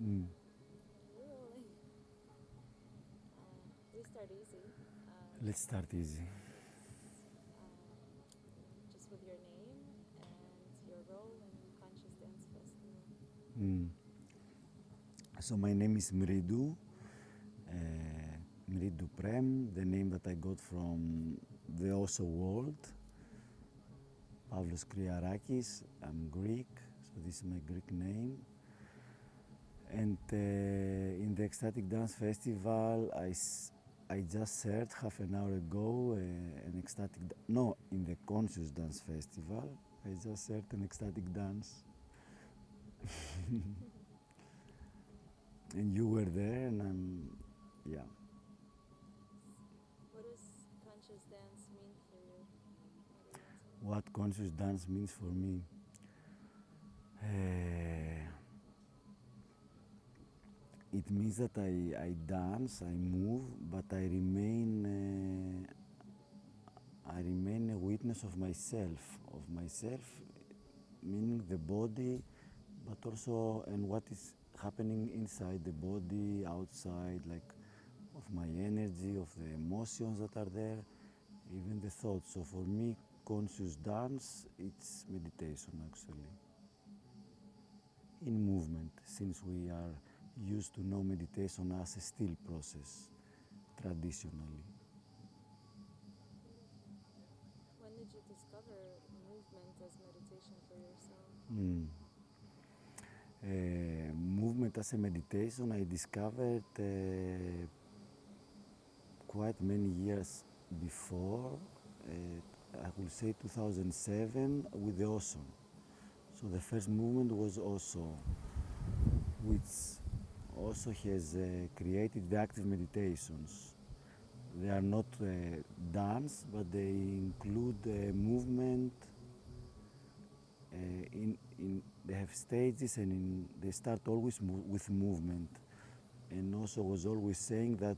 Mm. Really? We start easy. Let's start easy. Just with your name and your role in Conscious Dance Festival. Mm. So my name is Mridu, Mridu Prem, the name that I got from the Oso world. Pavlos Kriarakis, I'm Greek, so this is my Greek name. And in the Ecstatic Dance Festival, I just shared half an hour ago an ecstatic, no, in the Conscious Dance Festival, I just shared an ecstatic dance. And you were there, and yeah. What does conscious dance mean for you? What do you want to? What conscious dance means for me? Uh, it means that I dance, I move, but I remain a witness of myself, meaning the body, but also and what is happening inside the body, outside, like of my energy, of the emotions that are there, even the thoughts. So for me, conscious dance, it's meditation actually, in movement, since we are used to know meditation as a still process, traditionally. When did you discover movement as meditation for yourself? Mm. Movement as a meditation, I discovered quite many years before, I will say 2007, with the Ocean. So the first movement was also, which also has created the active meditations. They are not dance, but they include movement. They have stages, and they start always with movement. And also was always saying that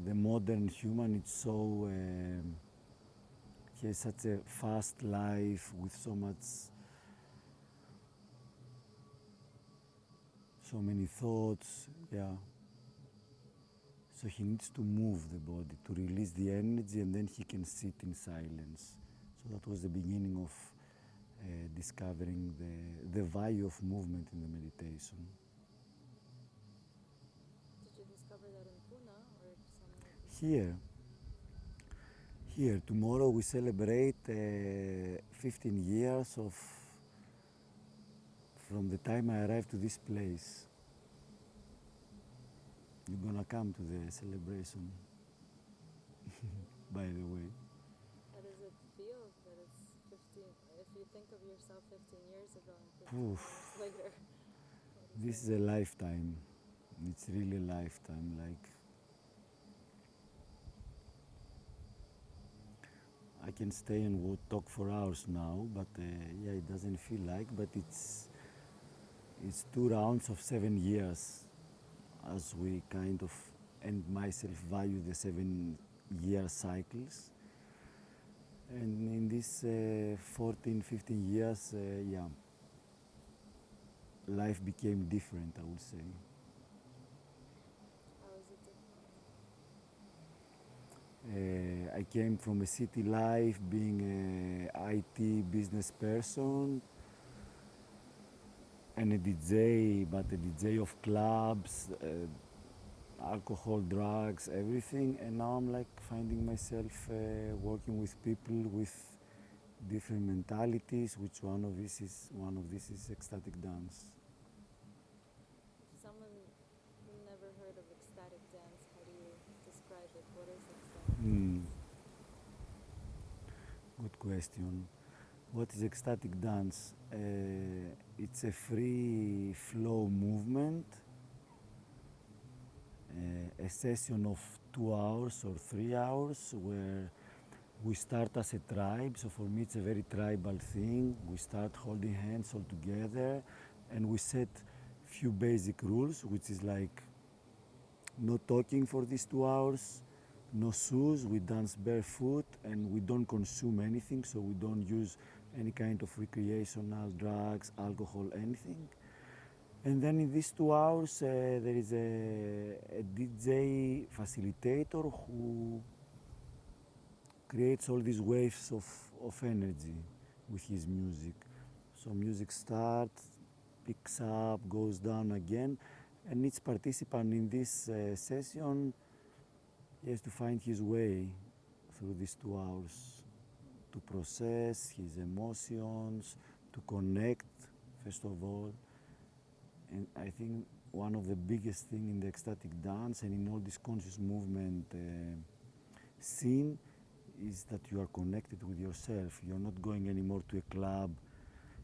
the modern human is so he has such a fast life with so many thoughts, yeah. So he needs to move the body to release the energy, and then he can sit in silence. So that was the beginning of discovering the value of movement in the meditation. Did you discover that in Pune or somewhere before? Here, here, tomorrow we celebrate 15 years of from the time I arrived to this place. You're gonna come to the celebration, by the way. How does it feel that it's 15? If you think of yourself 15 years ago and 15 years Oof, later, what is this that? is a lifetime. It's really a lifetime. Like, I can stay and talk for hours now, but yeah, it doesn't feel like. But it's 2 rounds of 7 years, as we kind of and myself value the 7 year cycles. And in these 14, 15 years, yeah, life became different, I would say. How is it different? I came from a city life, being a IT business person and a DJ, but a DJ of clubs, alcohol, drugs, everything. And now I'm like finding myself working with people with different mentalities. Which one of this is ecstatic dance. If someone who never heard of ecstatic dance, how do you describe it? What is ecstatic Hmm, dance? good question. What is ecstatic dance? It's a free flow movement, a session of 2 hours or 3 hours where we start as a tribe. So for me, it's a very tribal thing. We start holding hands all together, and we set few basic rules, which is like no talking for these 2 hours, no shoes, we dance barefoot, and we don't consume anything, so we don't use any kind of recreational drugs, alcohol, anything. And then in these 2 hours, there is a DJ facilitator who creates all these waves of energy with his music. So music starts, picks up, goes down again, and each participant in this session he has to find his way through these 2 hours to process his emotions, to connect, first of all. And I think one of the biggest things in the ecstatic dance and in all this conscious movement scene is that you are connected with yourself. You're not going anymore to a club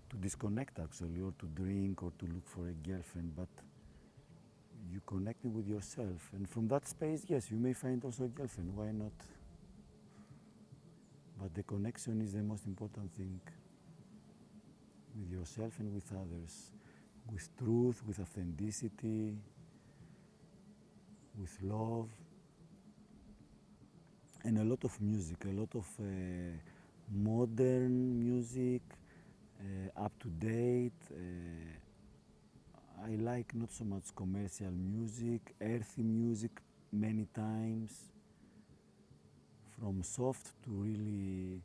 to disconnect actually, or to drink or to look for a girlfriend, but you connecting with yourself. And from that space, yes, you may find also a girlfriend, why not? But the connection is the most important thing with yourself and with others, with truth, with authenticity, with love, and a lot of music, a lot of modern music, up to date. I like not so much commercial music, earthy music many times, from soft to really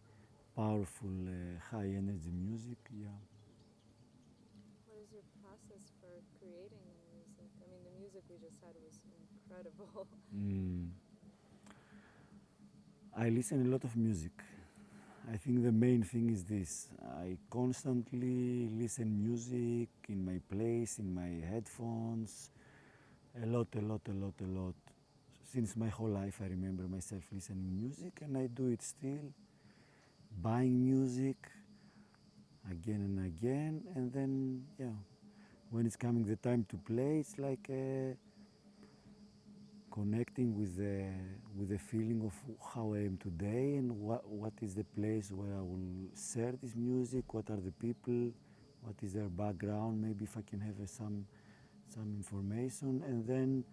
powerful, high energy music, yeah. What is your process for creating the music? I mean, the music we just had was incredible. I listen a lot of music. I think the main thing is this. I constantly listen music in my place, in my headphones, a lot, a lot, a lot, a lot. Since my whole life I remember myself listening music, and I do it still, buying music again and again, and then, yeah, when it's coming the time to play, it's like connecting with the feeling of how I am today, and what is the place where I will share this music, what are the people, what is their background, maybe if I can have some information, and then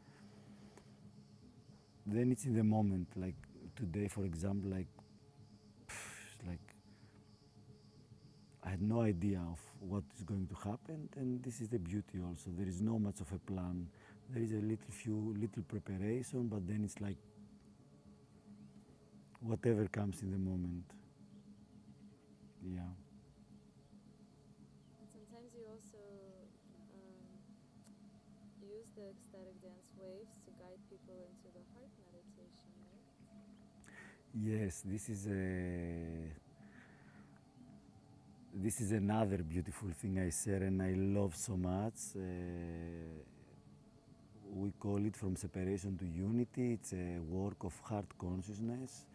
it's in the moment. Like today, for example, like I had no idea of what is going to happen, and this is the beauty also. There is no much of a plan. There is a little preparation, but then it's like whatever comes in the moment. Yeah. And sometimes you also use the ecstatic dance waves to guide people into the heart meditation, right? Yes, this is another beautiful thing I share and I love so much. We call it From Separation to Unity. It's a work of heart consciousness.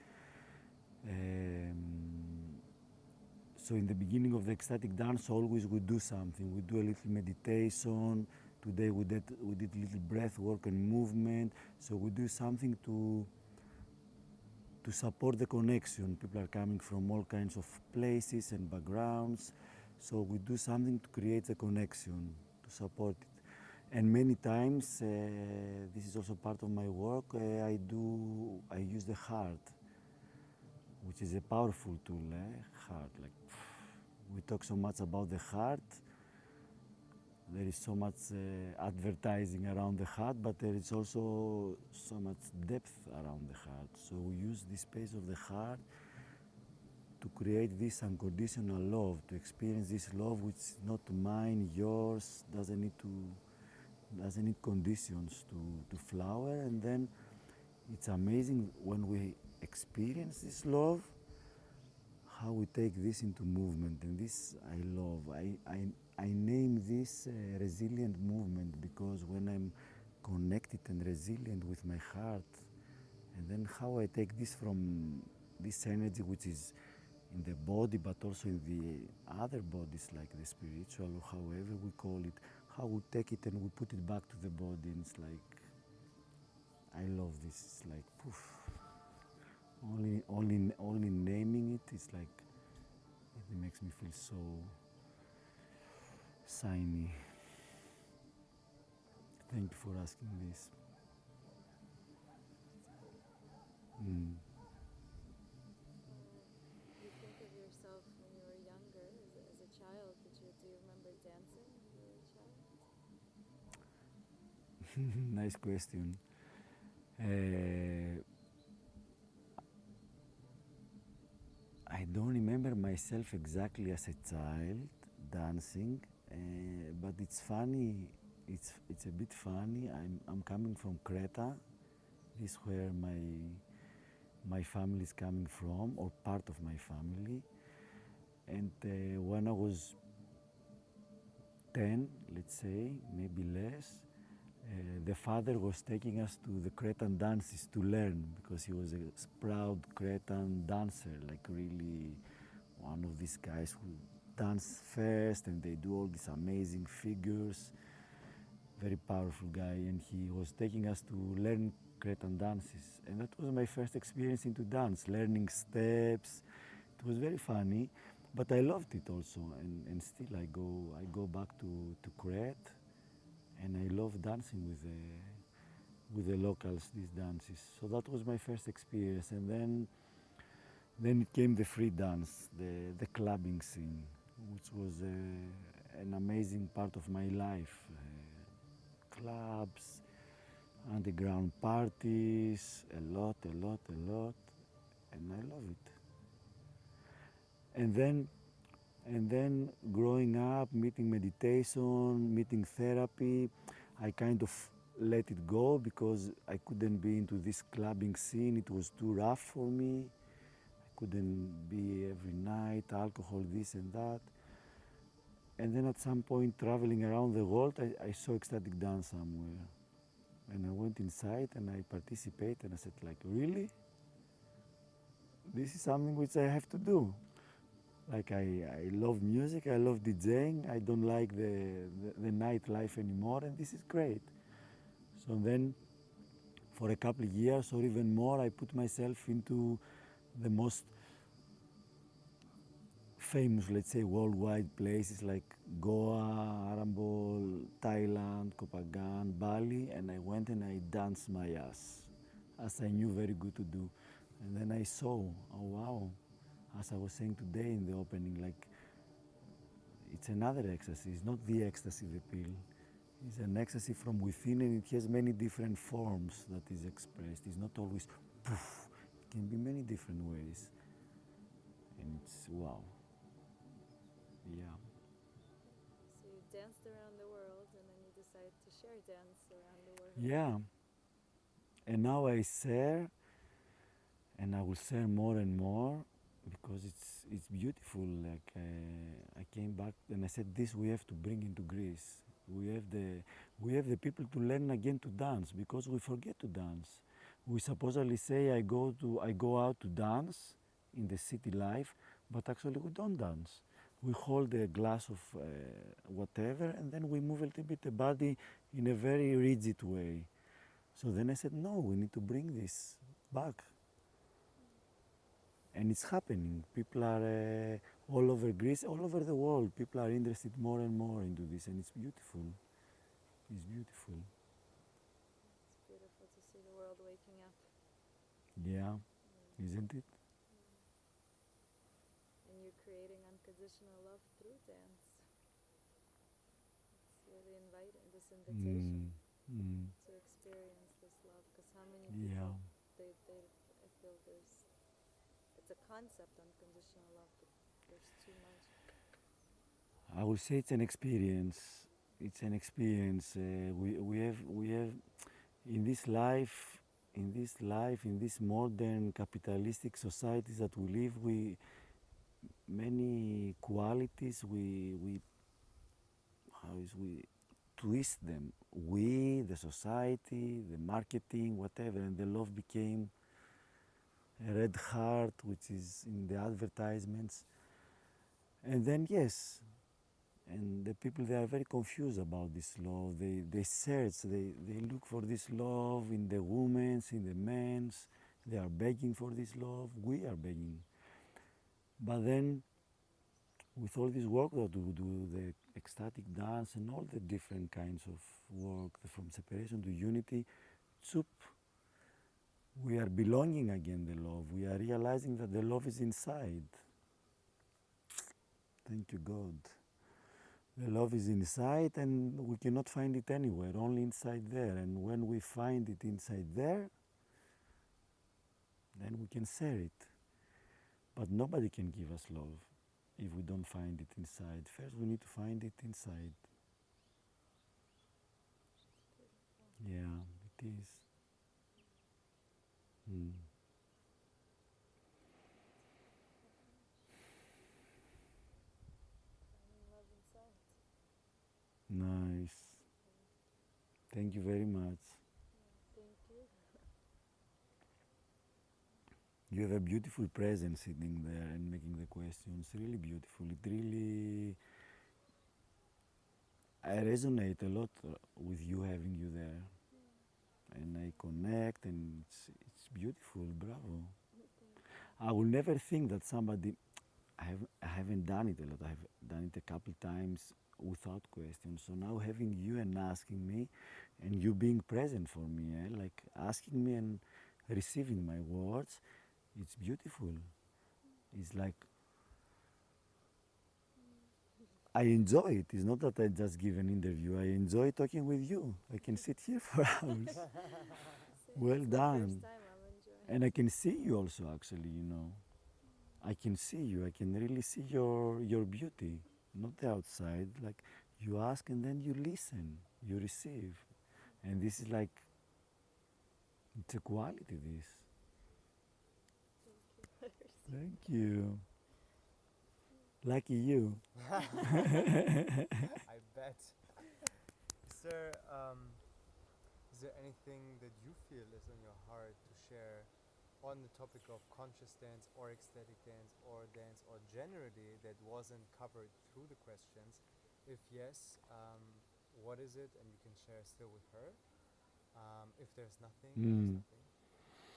So in the beginning of the ecstatic dance, always we do something. We do a little meditation. Today we did little breath work and movement. So we do something to support the connection. People are coming from all kinds of places and backgrounds. So we do something to create the connection, to support it. And many times, this is also part of my work, I use the heart, which is a powerful tool, heart. Like, we talk so much about the heart. There is so much advertising around the heart, but there is also so much depth around the heart. So we use this space of the heart to create this unconditional love, to experience this love which is not mine, yours, doesn't need conditions to flower. And then it's amazing when we experience this love, how we take this into movement. And this I love. I name this resilient movement, because when I'm connected and resilient with my heart, and then how I take this from this energy which is in the body but also in the other bodies, like the spiritual or however we call it, how we take it and we put it back to the body, and it's like, I love this. It's like poof. Only naming it, it's like it makes me feel so shiny. Thank you for asking this. Mm. You think of yourself when you were younger, as a child. Do you remember dancing when you were a child? Nice question. Uh, I don't remember myself exactly as a child dancing, but it's funny. It's a bit funny. I'm coming from Creta. This is where my family is coming from, or part of my family. And when I was 10, let's say, maybe less, the father was taking us to the Cretan dances to learn because he was a proud Cretan dancer, like really one of these guys who dance fast and they do all these amazing figures. Very powerful guy, and he was taking us to learn Cretan dances, and that was my first experience into dance, learning steps. It was very funny, but I loved it also, and still I go back to Crete, and I love dancing with the locals these dances. So that was my first experience, and then it came the free dance, the clubbing scene, which was an amazing part of my life. Clubs, underground parties, a lot, and I love it. And then and then growing up, meeting meditation, meeting therapy, I kind of let it go because I couldn't be into this clubbing scene. It was too rough for me. I couldn't be every night, alcohol, this and that. And then at some point, traveling around the world, I saw ecstatic dance somewhere. And I went inside and I participated and I said, like, really? This is something which I have to do. Like I love music, I love DJing, I don't like the nightlife anymore, and this is great. So then for a couple of years or even more, I put myself into the most famous, let's say, worldwide places like Goa, Arambol, Thailand, Kopagan, Bali, and I went and I danced my ass, as I knew very good to do. And then I saw, oh wow, as I was saying today in the opening, like it's another ecstasy. It's not the ecstasy, the pill. It's an ecstasy from within, and it has many different forms that is expressed. It's not always poof. It can be many different ways, and it's wow. Yeah. So you danced around the world and then you decided to share dance around the world. Yeah. And now I share, and I will share more and more because it's beautiful. Like I came back and I said, this we have to bring into Greece. We have the people to learn again to dance because we forget to dance. We supposedly say I go out to dance in the city life, but actually we don't dance. We hold a glass of whatever, and then we move a little bit the body in a very rigid way. So then I said, no, we need to bring this back. And it's happening. People are all over Greece, all over the world. People are interested more and more into this, and it's beautiful. It's beautiful. It's beautiful to see the world waking up. Yeah, isn't it? And you're creating unconditional love through dance. It's really inviting, this invitation to experience this love. Because how many Yeah. people, I feel it's a concept, unconditional love, but there's too much. I would say it's an experience. It's an experience. We have in this life, in this modern capitalistic societies that we live, we many qualities we how is we twist them. We, the society, the marketing, whatever, and the love became a red heart, which is in the advertisements. And then yes, and the people, they are very confused about this love. They search, they look for this love in the women's, in the men's. They are begging for this love. We are begging. But then, with all this work that we do, the ecstatic dance and all the different kinds of work, from separation to unity, soup, we are belonging again the love. We are realizing that the love is inside. Thank you, God. The love is inside and we cannot find it anywhere, only inside there. And when we find it inside there, then we can share it. But nobody can give us love if we don't find it inside. First, we need to find it inside. Yeah, it is. Mm. Finding love inside. Nice. Thank you very much. Thank you. You have a beautiful presence sitting there and making the questions. Really beautiful. It really. I resonate a lot with you having you there. And I connect and it's beautiful. Bravo. I will never think that somebody. I haven't done it a lot. I have done it a couple times without questions. So now having you and asking me, and you being present for me, like asking me and receiving my words, it's beautiful. It's like I enjoy it. It's not that I just give an interview. I enjoy talking with you. I can sit here for hours. Well It's done. the first time I'm enjoying. And I can see you also, actually. I can see you. I can really see your beauty, not the outside. Like you ask and then you listen, you receive, and this is like it's a quality. This. Thank you. Lucky you. I bet. Sir, is there anything that you feel is on your heart to share on the topic of conscious dance or ecstatic dance or generally that wasn't covered through the questions? If yes, what is it? And you can share still with her. If there's nothing, there's nothing.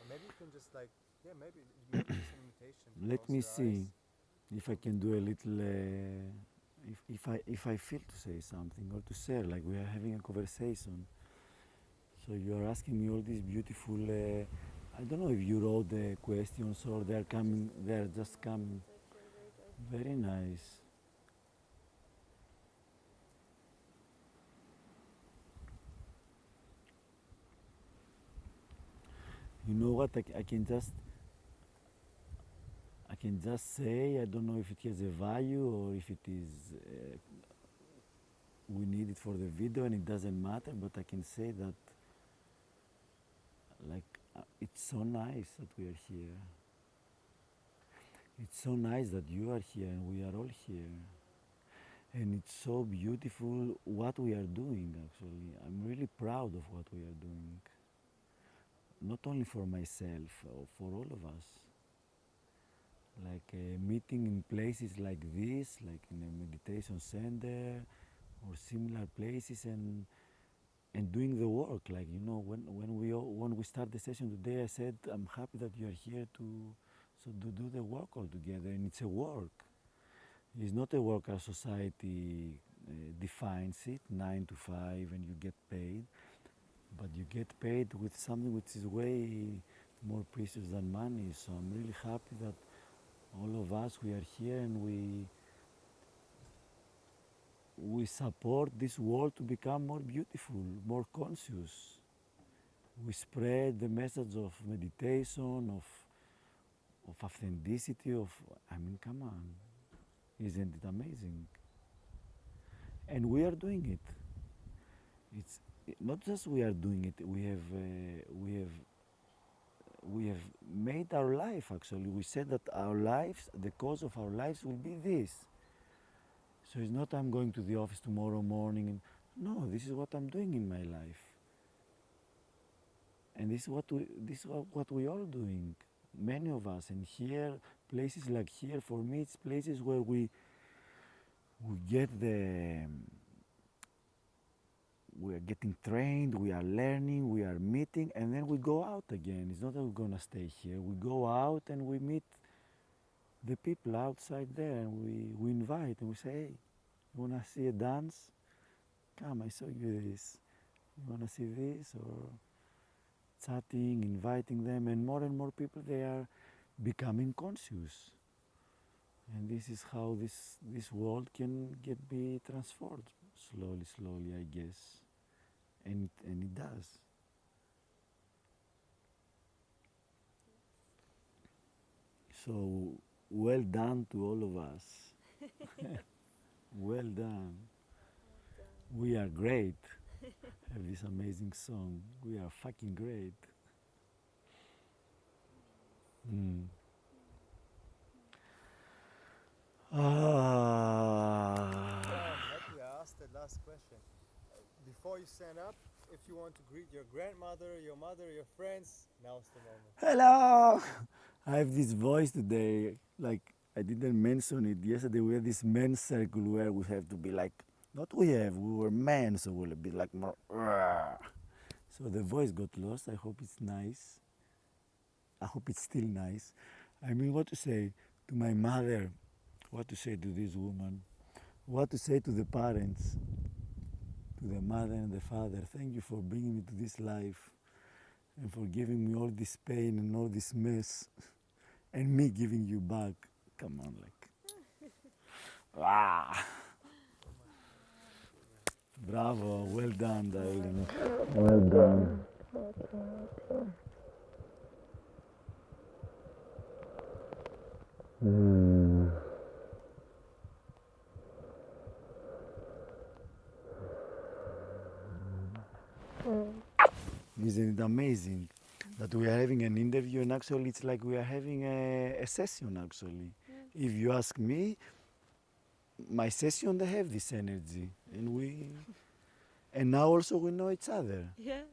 Or maybe you can just like, yeah, maybe just an invitation to Let close me your see eyes. if I can do a little. If I feel to say something or to share, like we are having a conversation. So you are asking me all these beautiful. I don't know if you wrote the questions or they are coming. They are just coming. I feel very good. Very nice. You know what? I can just say. I don't know if it has a value or if it is. We need it for the video and it doesn't matter. But I can say that. It's so nice that we are here. It's so nice that you are here and we are all here. And it's so beautiful what we are doing, actually. I'm really proud of what we are doing. Not only for myself, for all of us. Like meeting in places like this, like in a meditation center or similar places, and doing the work. Like when we start the session today, I said I'm happy that you are here to do the work all together, and it's a work. It's not a work as society defines it, 9 to 5, and you get paid, but you get paid with something which is way more precious than money. So I'm really happy that all of us we are here and we support this world to become more beautiful, more conscious. We spread the message of meditation, of authenticity, come on, isn't it amazing? And we are doing it. It's not just we are doing it. We have made our life. Actually, we said that our lives, the cause of our lives, will be this. So it's not I'm going to the office tomorrow morning. And, no, this is what I'm doing in my life. And this is what we all doing. Many of us. And here, places like here, for me, it's places where we get we are getting trained, we are learning, we are meeting, and then we go out again. It's not that we're gonna stay here. We go out and we meet the people outside there, and we invite and we say, hey, you wanna see a dance? Come, I show you this. You wanna see this? Or chatting, inviting them, and more people, they are becoming conscious. And this is how this world can get be transformed slowly, slowly, I guess. And it does. So well done to all of us. Well done. Well done. We are great. Have this amazing song. We are fucking great. Mm. So Ah. I'm happy I asked that last question. Before you stand up, if you want to greet your grandmother, your mother, your friends, now's the moment. Hello! I have this voice today. Like, I didn't mention it. Yesterday we had this men's circle where we have to be like, not we have, we were men, so we'll be like more. "Rrr." So the voice got lost. I hope it's nice. I hope it's still nice. I mean, what to say to my mother, what to say to this woman, what to say to the parents, to the mother and the father. Thank you for bringing me to this life and for giving me all this pain and all this mess and me giving you back. Come on, like. Ah, bravo, well done, darling. Well done. Mm. Isn't it amazing that we are having an interview and actually it's like we are having a session actually. Yes. If you ask me, my session they have this energy and now also we know each other. Yes.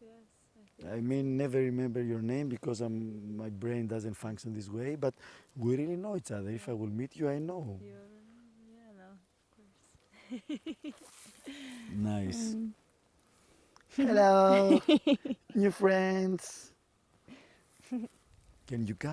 Yes. I I think mean, never remember your name because my brain doesn't function this way, but we really know each other. If I will meet you, I know. you. Yeah. No. Of course. Nice. Hello, new friends. Can you come?